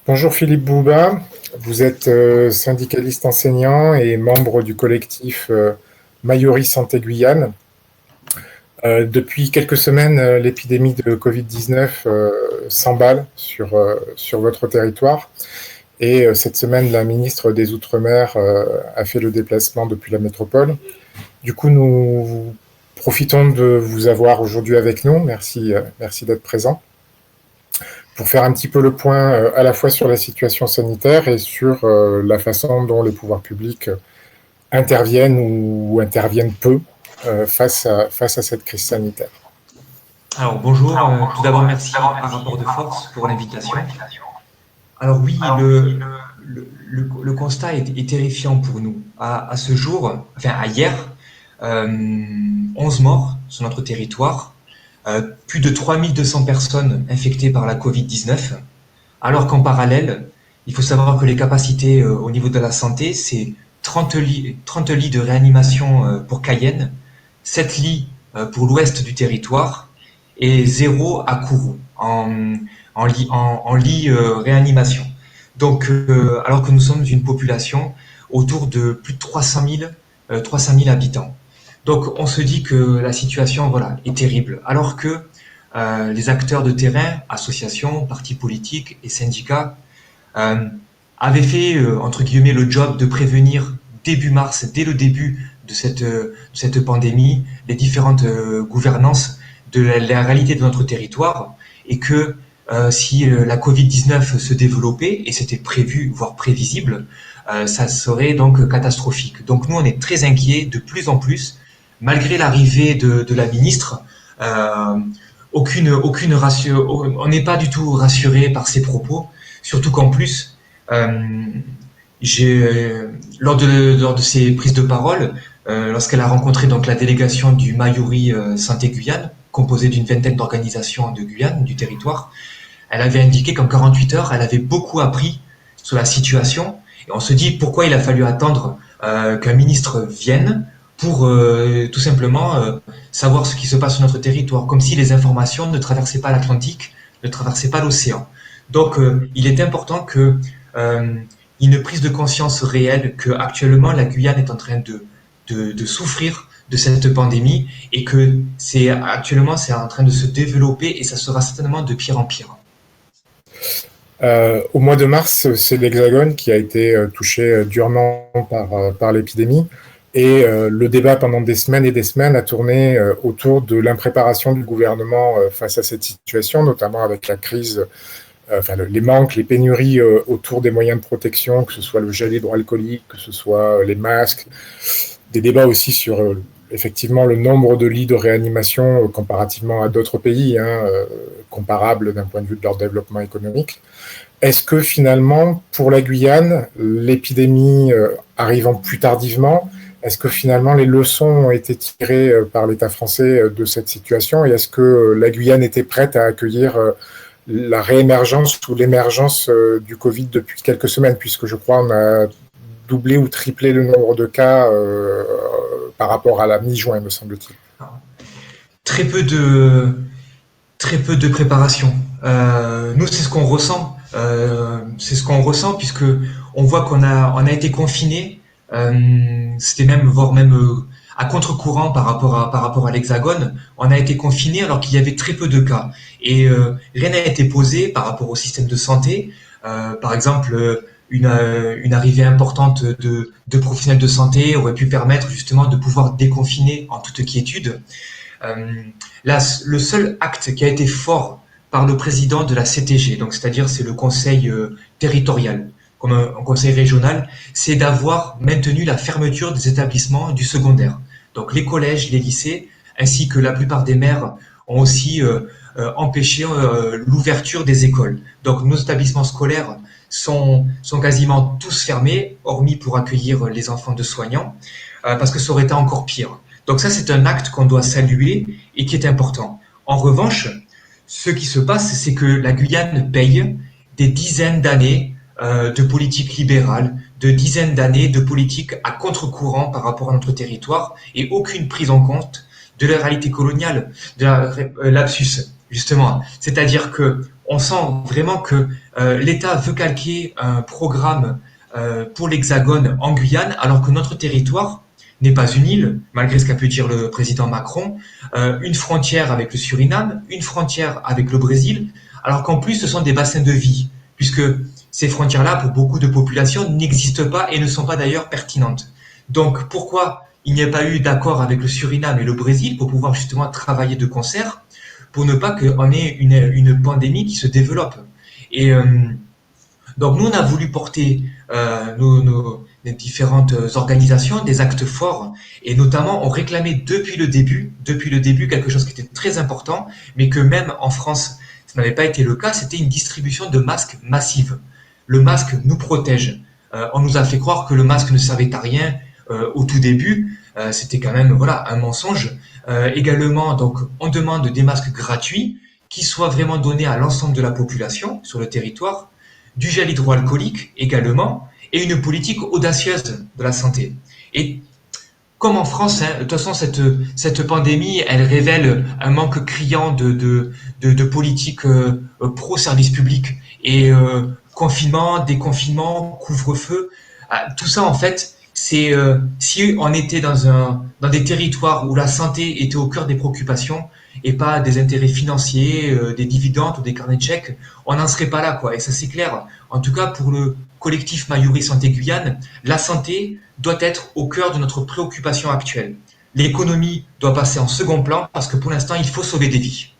Bonjour Philippe Bouba, vous êtes syndicaliste enseignant et membre du collectif Mayori Santé Guyane. Depuis quelques semaines, l'épidémie de Covid-19 s'emballe sur votre territoire et cette semaine, la ministre des Outre-mer a fait le déplacement depuis la métropole. Du coup, nous profitons de vous avoir aujourd'hui avec nous. Merci d'être présent. Pour faire un petit peu le point à la fois sur la situation sanitaire et sur la façon dont les pouvoirs publics interviennent ou interviennent peu face à cette crise sanitaire. Alors bonjour, tout d'abord merci à Rapport de Force pour l'invitation. Alors oui, le constat est terrifiant pour nous. À ce jour, enfin à hier, 11 morts sur notre territoire, plus de 3200 personnes infectées par la Covid-19, alors qu'en parallèle, il faut savoir que les capacités au niveau de la santé, c'est 30 lits de réanimation pour Cayenne, 7 lits pour l'ouest du territoire et 0 à Kourou en lit réanimation. Donc, alors que nous sommes une population autour de plus de 300 000 habitants. Donc, on se dit que la situation, voilà, est terrible. Alors que les acteurs de terrain, associations, partis politiques et syndicats avaient fait, entre guillemets, le job de prévenir début mars, dès le début de cette pandémie, les différentes gouvernances de la réalité de notre territoire, et que si la Covid-19 se développait, et c'était prévu, voire prévisible, ça serait donc catastrophique. Donc nous, on est très inquiets de plus en plus, malgré l'arrivée de la ministre. On n'est pas du tout rassuré par ses propos, surtout qu'en plus, lors de ses prises de parole, lorsqu'elle a rencontré donc la délégation du Mayori Santé Guyane, composée d'une vingtaine d'organisations de Guyane, du territoire, elle avait indiqué qu'en 48 heures, elle avait beaucoup appris sur la situation. Et on se dit pourquoi il a fallu attendre qu'un ministre vienne pour tout simplement savoir ce qui se passe sur notre territoire, comme si les informations ne traversaient pas l'Atlantique, ne traversaient pas l'océan. Donc il est important que une prise de conscience réelle que actuellement la Guyane est en train de souffrir de cette pandémie et que actuellement c'est en train de se développer et ça sera certainement de pire en pire. Au mois de mars, c'est l'Hexagone qui a été touché durement par l'épidémie. Et le débat pendant des semaines et des semaines a tourné autour de l'impréparation du gouvernement face à cette situation, notamment avec la crise, les manques, les pénuries autour des moyens de protection, que ce soit le gel hydroalcoolique, que ce soit les masques, des débats aussi sur effectivement le nombre de lits de réanimation comparativement à d'autres pays, comparables d'un point de vue de leur développement économique. Est-ce que finalement, pour la Guyane, l'épidémie arrivant plus tardivement, est-ce que finalement les leçons ont été tirées par l'État français de cette situation et est-ce que la Guyane était prête à accueillir la réémergence ou l'émergence du Covid depuis quelques semaines, puisque je crois on a doublé ou triplé le nombre de cas par rapport à la mi-juin, me semble-t-il. Très peu de préparation. Nous, c'est ce qu'on ressent. Puisque on voit qu'on a été confinés. C'était voire même à contre-courant par rapport à l'Hexagone. On a été confinés alors qu'il y avait très peu de cas. Et rien n'a été posé par rapport au système de santé. Par exemple, une arrivée importante de professionnels de santé aurait pu permettre justement de pouvoir déconfiner en toute quiétude. Là, le seul acte qui a été fort par le président de la CTG, donc c'est-à-dire c'est le conseil territorial, comme un conseil régional, c'est d'avoir maintenu la fermeture des établissements du secondaire. Donc les collèges, les lycées, ainsi que la plupart des maires ont aussi empêché l'ouverture des écoles. Donc nos établissements scolaires sont quasiment tous fermés, hormis pour accueillir les enfants de soignants, parce que ça aurait été encore pire. Donc ça, c'est un acte qu'on doit saluer et qui est important. En revanche, ce qui se passe, c'est que la Guyane paye des dizaines d'années de politique libérale, de dizaines d'années de politique à contre-courant par rapport à notre territoire et aucune prise en compte de la réalité coloniale, de lapsus, justement. C'est-à-dire que on sent vraiment que l'État veut calquer un programme pour l'Hexagone en Guyane, alors que notre territoire n'est pas une île, malgré ce qu'a pu dire le président Macron, une frontière avec le Suriname, une frontière avec le Brésil, alors qu'en plus ce sont des bassins de vie, puisque ces frontières-là, pour beaucoup de populations, n'existent pas et ne sont pas d'ailleurs pertinentes. Donc pourquoi il n'y a pas eu d'accord avec le Suriname et le Brésil pour pouvoir justement travailler de concert pour ne pas qu'on ait une pandémie qui se développe. Et donc nous, on a voulu porter les différentes organisations des actes forts et notamment on réclamait depuis le début quelque chose qui était très important, mais que même en France, ça n'avait pas été le cas, c'était une distribution de masques massive. Le masque nous protège. On nous a fait croire que le masque ne servait à rien au tout début. C'était quand même voilà un mensonge. Également, donc, on demande des masques gratuits qui soient vraiment donnés à l'ensemble de la population sur le territoire, du gel hydroalcoolique également, et une politique audacieuse de la santé. Et comme en France, hein, de toute façon, cette pandémie, elle révèle un manque criant de politique pro-service public. Et confinement, déconfinement, couvre-feu, tout ça, en fait, c'est si on était dans des territoires où la santé était au cœur des préoccupations et pas des intérêts financiers, des dividendes ou des carnets de chèques, on n'en serait pas là, quoi. Et ça, c'est clair. En tout cas, pour le collectif Mayuri Santé Guyane, la santé doit être au cœur de notre préoccupation actuelle. L'économie doit passer en second plan parce que pour l'instant, il faut sauver des vies.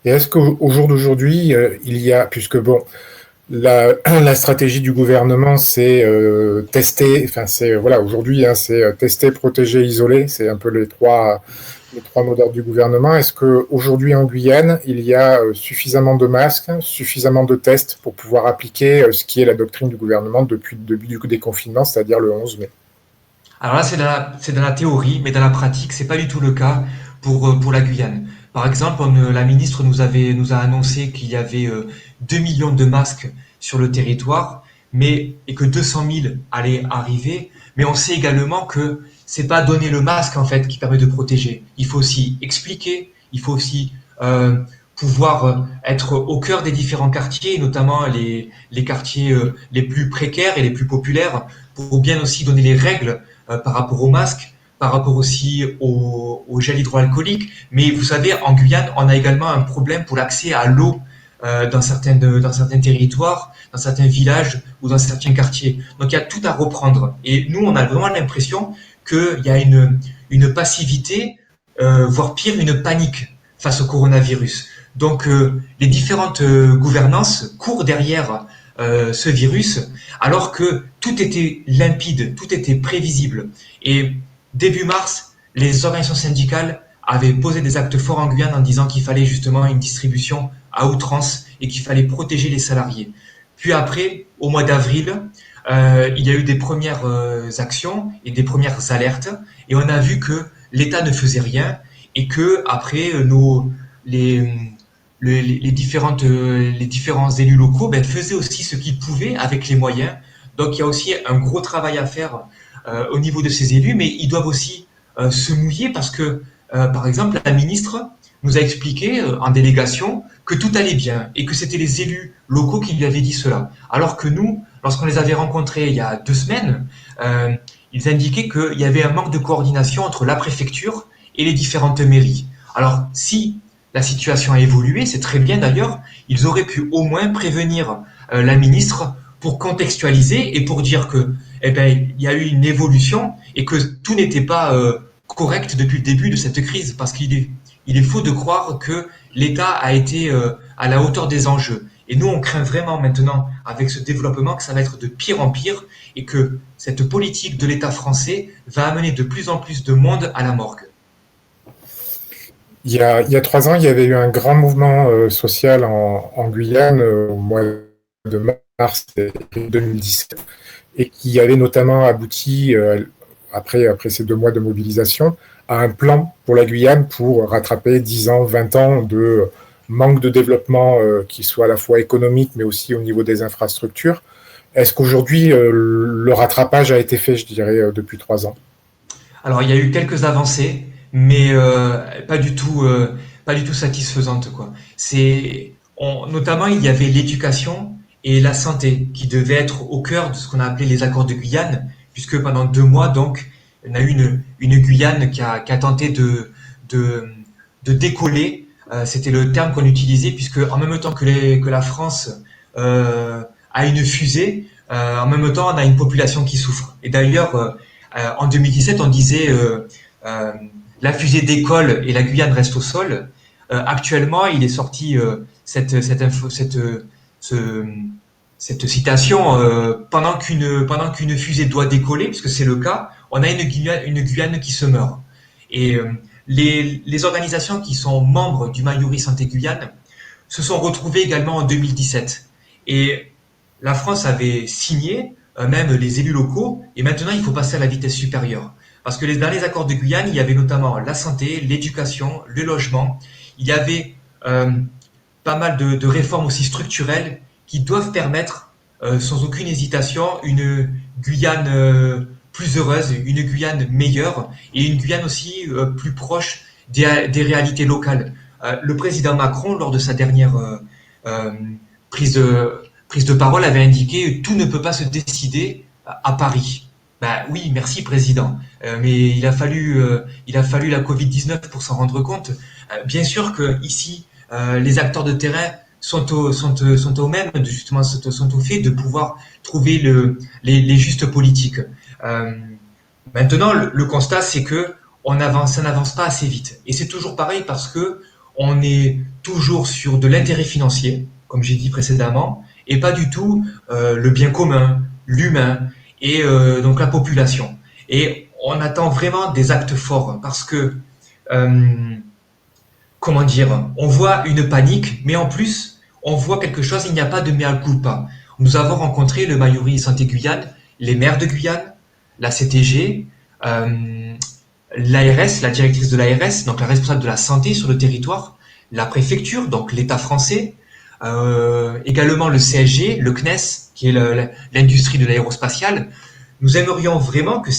Et est-ce qu'au jour d'aujourd'hui, il y a, puisque bon, la stratégie du gouvernement, c'est tester, enfin c'est voilà, aujourd'hui, hein, c'est tester, protéger, isoler, c'est un peu les trois mots d'ordre du gouvernement. Est-ce qu'aujourd'hui en Guyane, il y a suffisamment de masques, suffisamment de tests pour pouvoir appliquer ce qui est la doctrine du gouvernement depuis le début du déconfinement, c'est-à-dire le 11 mai? Alors là, c'est dans la théorie, mais dans la pratique, c'est pas du tout le cas pour la Guyane. Par exemple, la ministre nous a annoncé qu'il y avait 2 millions de masques sur le territoire, et que 200 000 allaient arriver. Mais on sait également que c'est pas donner le masque, en fait, qui permet de protéger. Il faut aussi expliquer, il faut aussi pouvoir être au cœur des différents quartiers, notamment les quartiers les plus précaires et les plus populaires, pour bien aussi donner les règles par rapport aux masques, par rapport aussi au gel hydroalcoolique. Mais vous savez, en Guyane, on a également un problème pour l'accès à l'eau dans certains territoires, dans certains villages ou dans certains quartiers. Donc il y a tout à reprendre. Et nous, on a vraiment l'impression qu'il y a une passivité, voire pire, une panique face au coronavirus. Donc les différentes gouvernances courent derrière ce virus, alors que tout était limpide, tout était prévisible. Et début mars, les organisations syndicales avaient posé des actes forts en Guyane en disant qu'il fallait justement une distribution à outrance et qu'il fallait protéger les salariés. Puis après, au mois d'avril, il y a eu des premières actions et des premières alertes, et on a vu que l'État ne faisait rien et que après les, les différents élus locaux faisaient aussi ce qu'ils pouvaient avec les moyens. Donc il y a aussi un gros travail à faire au niveau de ces élus, mais ils doivent aussi se mouiller parce que, par exemple, la ministre nous a expliqué en délégation que tout allait bien et que c'était les élus locaux qui lui avaient dit cela. Alors que nous, lorsqu'on les avait rencontrés il y a 2 semaines, ils indiquaient qu'il y avait un manque de coordination entre la préfecture et les différentes mairies. Alors, si la situation a évolué, c'est très bien d'ailleurs, ils auraient pu au moins prévenir la ministre pour contextualiser et pour dire que, il y a eu une évolution et que tout n'était pas correct depuis le début de cette crise, parce il est faux de croire que l'État a été à la hauteur des enjeux. Et nous, on craint vraiment maintenant, avec ce développement, que ça va être de pire en pire et que cette politique de l'État français va amener de plus en plus de monde à la morgue. Il y a 3 ans, il y avait eu un grand mouvement social en Guyane au mois de mars 2017 et qui avait notamment abouti, après ces 2 mois de mobilisation, à un plan pour la Guyane pour rattraper 10 ans, 20 ans de manque de développement qui soit à la fois économique mais aussi au niveau des infrastructures. Est-ce qu'aujourd'hui, le rattrapage a été fait, je dirais, depuis 3 ans? Alors, il y a eu quelques avancées, mais pas du tout satisfaisantes, quoi. Notamment, il y avait l'éducation et la santé qui devaient être au cœur de ce qu'on a appelé les accords de Guyane, puisque pendant 2 mois, donc, on a eu une Guyane qui a tenté de, de décoller. C'était le terme qu'on utilisait, puisque en même temps que la France a une fusée, en même temps, on a une population qui souffre. Et d'ailleurs, en 2017, on disait euh, la fusée décolle et la Guyane reste au sol. Actuellement, il est sorti ce- cette citation pendant qu'une fusée doit décoller, puisque c'est le cas, on a une Guyane qui se meurt. Et les organisations qui sont membres du Mayuri Santé Guyane se sont retrouvées également en 2017. Et la France avait signé, même les élus locaux, et maintenant il faut passer à la vitesse supérieure. Parce que dans les accords de Guyane, il y avait notamment la santé, l'éducation, le logement. Il y avait pas mal de réformes aussi structurelles qui doivent permettre, sans aucune hésitation, une Guyane plus heureuse, une Guyane meilleure et une Guyane aussi plus proche des réalités locales. Le président Macron, lors de sa dernière euh, prise de, prise de parole, avait indiqué tout ne peut pas se décider à Paris. Ben oui, merci président. Mais il a fallu la Covid-19 pour s'en rendre compte. Bien sûr que ici, les acteurs de terrain sont au même, justement, sont au fait de pouvoir trouver les justes politiques. Euh, Maintenant, le constat, c'est que ça n'avance pas assez vite. Et c'est toujours pareil parce que on est toujours sur de l'intérêt financier, comme j'ai dit précédemment, et pas du tout le bien commun, l'humain et donc la population. Et on attend vraiment des actes forts parce que euh, comment dire, on voit une panique, mais en plus, on voit quelque chose, il n'y a pas de mea culpa. Nous avons rencontré le Mayuri Santé Guyane, les maires de Guyane, la CTG, euh, l'ARS, la directrice de l'ARS, donc la responsable de la santé sur le territoire, la préfecture, donc l'État français, également le CSG, le CNES, qui est l'industrie de l'aérospatiale. Nous aimerions vraiment que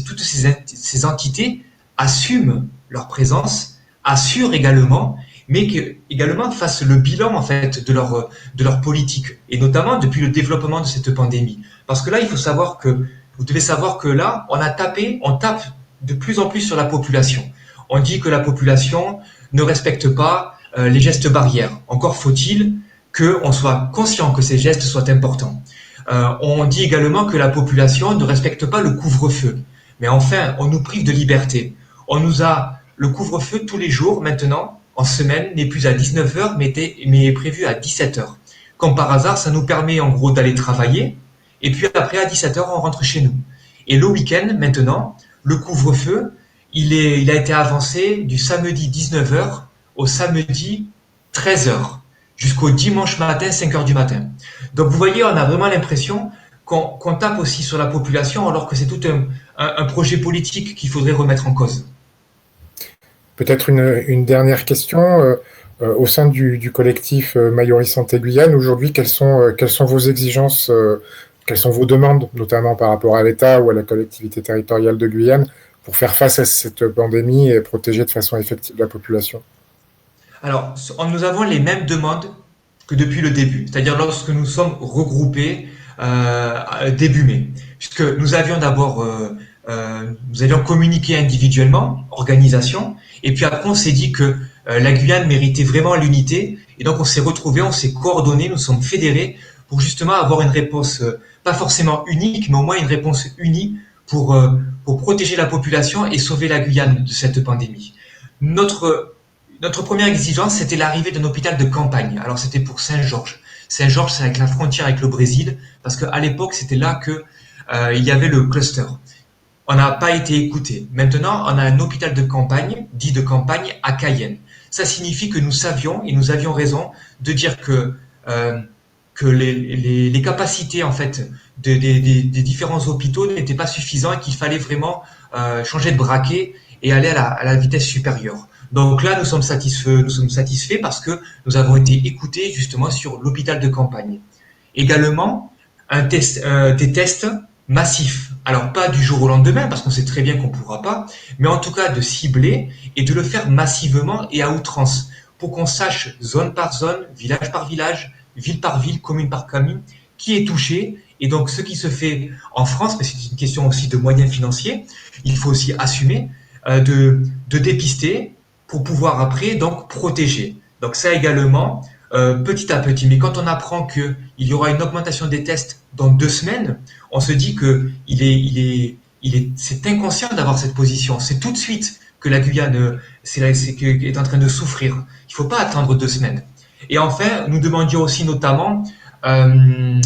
toutes ces entités assument leur présence, assurent également, mais également fassent le bilan en fait de leur politique, et notamment depuis le développement de cette pandémie. Parce que là, vous devez savoir que là, on tape de plus en plus sur la population. On dit que la population ne respecte pas les gestes barrières. Encore faut-il qu'on soit conscient que ces gestes soient importants. On dit également que la population ne respecte pas le couvre-feu. Mais enfin, on nous prive de liberté. Le couvre-feu tous les jours maintenant, en semaine, n'est plus à 19 heures, mais est prévu à 17 heures. Comme par hasard, ça nous permet en gros d'aller travailler, et puis après à 17 heures, on rentre chez nous. Et le week-end, maintenant, le couvre-feu, il a été avancé du samedi 19 heures au samedi 13 heures, jusqu'au dimanche matin 5 heures du matin. Donc vous voyez, on a vraiment l'impression qu'on tape aussi sur la population alors que c'est tout un projet politique qu'il faudrait remettre en cause. Peut-être une dernière question. Au sein du collectif Mayuri Santé Guyane, aujourd'hui, quelles sont vos exigences, quelles sont vos demandes, notamment par rapport à l'État ou à la collectivité territoriale de Guyane, pour faire face à cette pandémie et protéger de façon effective la population? Alors, nous avons les mêmes demandes que depuis le début, c'est-à-dire lorsque nous sommes regroupés début mai, puisque nous avions communiqué individuellement, organisation, et puis après on s'est dit que la Guyane méritait vraiment l'unité, et donc on s'est retrouvés, on s'est coordonnés, nous sommes fédérés pour justement avoir une réponse pas forcément unique, mais au moins une réponse unie pour protéger la population et sauver la Guyane de cette pandémie. Notre notre première exigence, c'était l'arrivée d'un hôpital de campagne. Alors, c'était pour Saint-Georges. Saint-Georges, c'est avec la frontière avec le Brésil, parce qu'à l'époque, c'était là que il y avait le cluster. On n'a pas été écouté. Maintenant, on a un hôpital de campagne, dit de campagne, à Cayenne. Ça signifie que nous savions, et nous avions raison, de dire que les capacités en fait des différents hôpitaux n'étaient pas suffisantes et qu'il fallait vraiment changer de braquet et aller à la vitesse supérieure. Donc là, nous sommes satisfaits parce que nous avons été écoutés justement sur l'hôpital de campagne. Également, des tests massifs. Alors pas du jour au lendemain parce qu'on sait très bien qu'on ne pourra pas, mais en tout cas de cibler et de le faire massivement et à outrance pour qu'on sache zone par zone, village par village, ville par ville, commune par commune, qui est touché. Et donc, ce qui se fait en France, mais c'est une question aussi de moyens financiers, il faut aussi assumer de dépister pour pouvoir après donc protéger. Donc ça également, petit à petit. Mais quand on apprend qu'il y aura une augmentation des tests dans 2 semaines, on se dit que c'est inconscient d'avoir cette position. C'est tout de suite que la Guyane est en train de souffrir. Il ne faut pas attendre 2 semaines. Et enfin, nous demandions aussi notamment euh,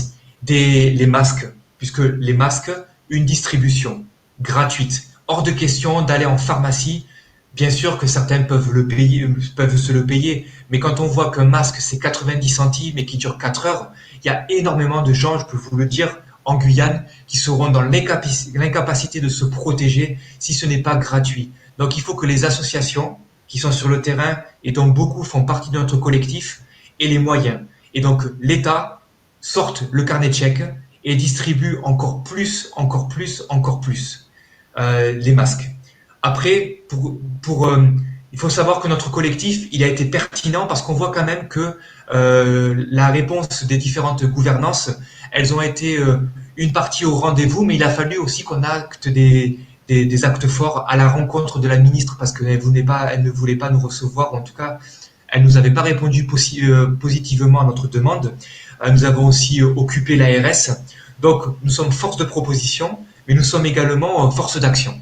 les masques, puisque les masques, une distribution gratuite. Hors de question d'aller en pharmacie. Bien sûr que certains peuvent le payer, peuvent se le payer, mais quand on voit qu'un masque c'est 90 centimes et qui dure 4 heures, il y a énormément de gens, je peux vous le dire, en Guyane, qui seront dans l'incapacité de se protéger si ce n'est pas gratuit. Donc il faut que les associations qui sont sur le terrain et dont beaucoup font partie de notre collectif aient les moyens. Et donc l'État sorte le carnet de chèques et distribue encore plus, encore plus, encore plus les masques. Après, il faut savoir que notre collectif, il a été pertinent parce qu'on voit quand même que la réponse des différentes gouvernances, elles ont été une partie au rendez-vous, mais il a fallu aussi qu'on acte des actes forts à la rencontre de la ministre parce qu'elle elle ne voulait pas nous recevoir, ou en tout cas, elle nous avait pas répondu positivement à notre demande. Nous avons aussi occupé l'ARS. Donc, nous sommes force de proposition, mais nous sommes également force d'action.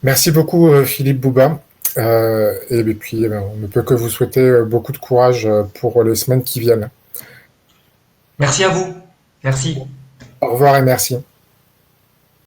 Merci beaucoup, Philippe Bouba. Et puis, on ne peut que vous souhaiter beaucoup de courage pour les semaines qui viennent. Merci à vous. Merci. Au revoir et merci.